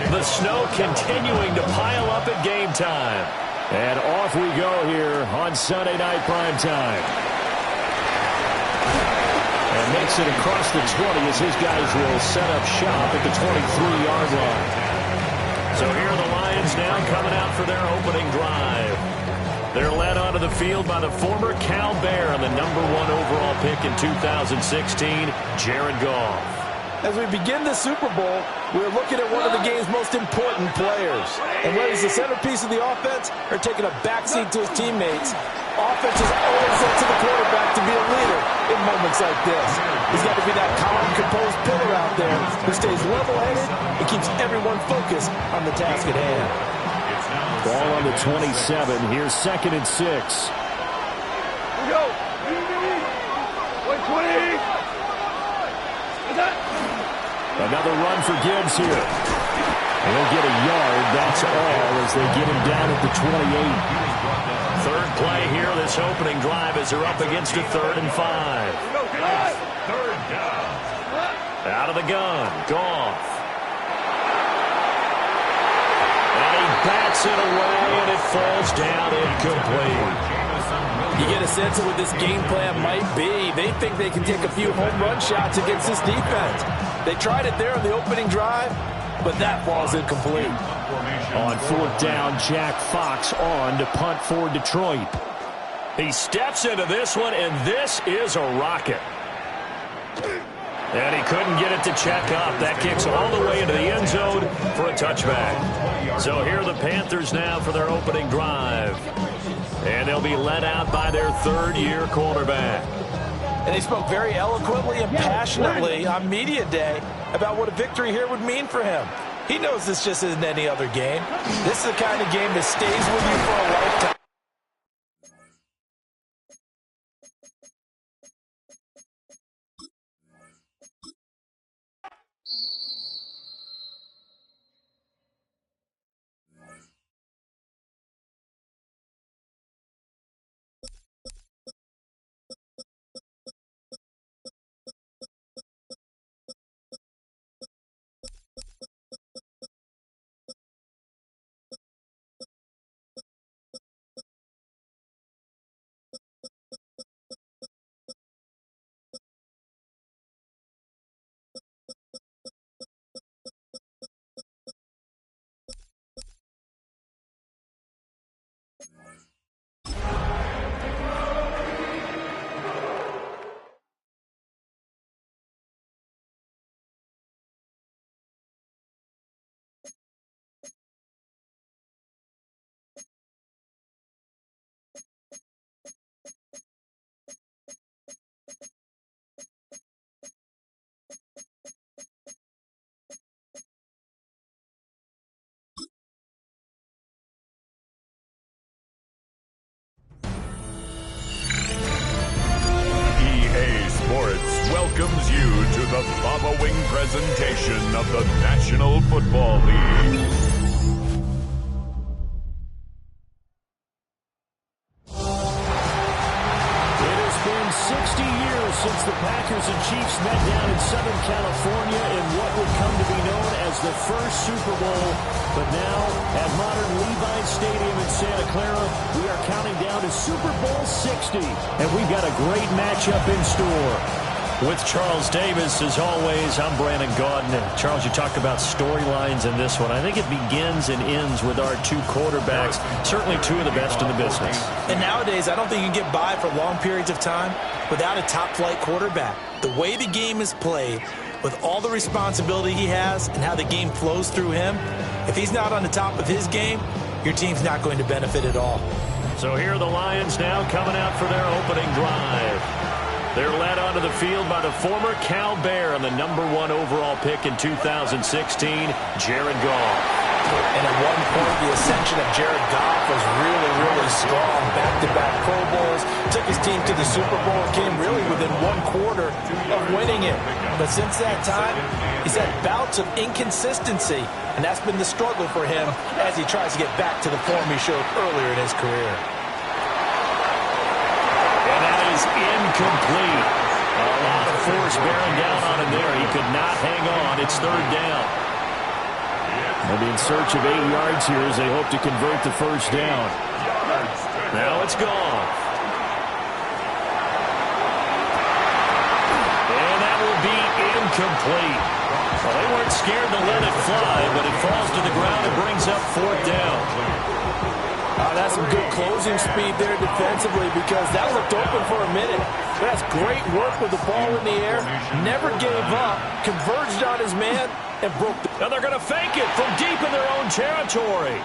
The snow continuing to pile up at game time. And off we go here on Sunday Night Primetime. And makes it across the 20 as his guys will set up shop at the 23-yard line. So here are the Lions now coming out for their opening drive. They're led onto the field by the former Cal Bear and the #1 overall pick in 2016, Jared Goff. As we begin the Super Bowl, we're looking at one of the game's most important players. And whether he's the centerpiece of the offense or taking a backseat to his teammates, offense is always up to the quarterback to be a leader in moments like this. He's got to be that calm, composed pillar out there who stays level-headed and keeps everyone focused on the task at hand. Ball on the 27. Here's 2nd and 6. Here we go. 120. Another run for Gibbs here. He'll get a yard. That's all as they get him down at the 28. Third play here, this opening drive as they're up against a 3rd and 5. Third down. Out of the gun, Goff. And he bats it away, and it falls down incomplete. You get a sense of what this game plan might be. They think they can take a few home run shots against this defense. They tried it there on the opening drive, but that ball's incomplete. On 4th down, Jack Fox on to punt for Detroit. He steps into this one, and this is a rocket. And he couldn't get it to check up. That kicks all the way into the end zone for a touchback. So here are the Panthers now for their opening drive. And they'll be led out by their 3rd-year quarterback. And he spoke very eloquently and passionately on media day about what a victory here would mean for him. He knows this just isn't any other game. This is the kind of game that stays with you for a lifetime. Welcomes you to the following presentation of the National Football League. It has been 60 years since the Packers and Chiefs met down in Southern California in what would come to be known as the first Super Bowl. But now, at modern Levi Stadium in Santa Clara, we are counting down to Super Bowl 60. And we've got a great matchup in store. With Charles Davis, as always, I'm Brandon Gaudin. And Charles, you talked about storylines in this one. I think it begins and ends with our 2 quarterbacks, certainly 2 of the best in the business. And nowadays, I don't think you can get by for long periods of time without a top-flight quarterback. The way the game is played, with all the responsibility he has and how the game flows through him, if he's not on the top of his game, your team's not going to benefit at all. So here are the Lions now coming out for their opening drive. They're led onto the field by the former Cal Bear and the #1 overall pick in 2016, Jared Goff. And at one point, the ascension of Jared Goff was really, really strong. Back-to-back Pro Bowls, took his team to the Super Bowl, came really within 1/4 of winning it. But since that time, he's had bouts of inconsistency, and that's been the struggle for him as he tries to get back to the form he showed earlier in his career. And that is incomplete. A lot of force bearing down on him there. He could not hang on. It's 3rd down. They'll be in search of 8 yards here as they hope to convert the 1st down. Now it's gone. And that will be incomplete. Well, they weren't scared to let it fly, but it falls to the ground and brings up 4th down. That's some good closing speed there defensively because that looked open for a minute. But that's great work with the ball in the air. Never gave up, converged on his man, and broke the... Now they're going to fake it from deep in their own territory.